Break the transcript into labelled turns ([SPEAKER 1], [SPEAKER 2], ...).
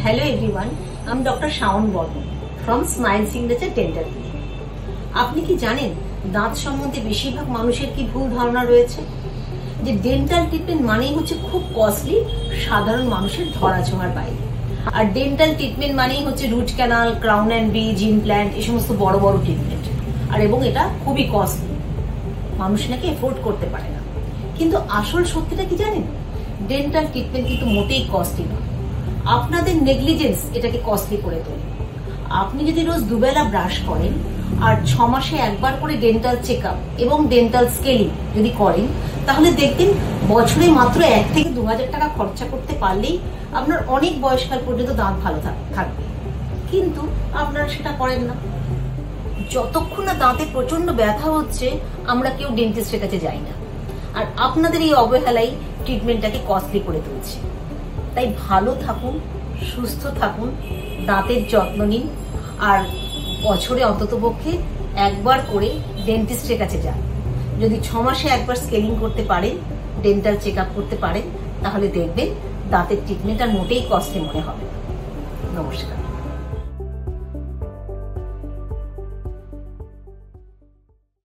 [SPEAKER 1] Hello everyone, I'm Dr. Shaun Borman from Smile Signature Dental Clinic. আপনি কি জানেন দাঁত সম্বন্ধে বেশিরভাগ মানুষের কি ভুল ধারণা রয়েছে যে ডেন্টাল ট্রিটমেন্ট মানেই হচ্ছে খুব কস্টলি, সাধারণ মানুষের ধরাছোঁয়ার বাইরে। আর ডেন্টাল ট্রিটমেন্ট মানেই হচ্ছে root canal, crown and bridge, implant, এই সমস্ত বড় বড় ট্রিটমেন্ট। আর এবং এটা খুবই কস্টলি, মানুষ নাকি এফোর্ড করতে পারে না। কিন্তু আসল সত্যিটা কি জানেন? ডেন্টাল ট্রিটমেন্ট কিন্তু মোটেই কস্টলি নয়। আপনাদের নেগলিজেন্স এটাকে কস্টলি করে তোলে। আপনি যদি রোজ দুবেলা ব্রাশ করেন আর 6 মাসে একবার করে ডেন্টাল চেক আপ এবং ডেন্টাল স্কেলিং যদি করেন, তাহলে দেখবেন বছরে মাত্র 1 থেকে 2000 টাকা খরচা করতে পারলেই আপনার অনেক বয়সকাল পর্যন্ত দাঁত ভালো থাকবে। কিন্তু আপনারা সেটা করেন না। যতক্ষণ না দাঁতে প্রচন্ড ব্যথা হচ্ছে, আমরা কেউ ডেন্টিস্টের কাছে যাই না। আর আপনাদের এই অবহেলাই ট্রিটমেন্টটাকে কস্টলি করে তুলছে। তাই ভালো থাকুন, সুস্থ থাকুন, দাঁতের যত্ন নিন, আর বছরে অন্ততপক্ষে একবার করে ডেন্টিস্টের কাছে যান। যদি 6 মাসে একবার স্কেলিং করতে পারেন, ডেন্টাল চেক আপ করতে পারেন, তাহলে দেখবেন দাঁতের ট্রিটমেন্ট আর মোটেই কস্টলি মনে হবে না। নমস্কার।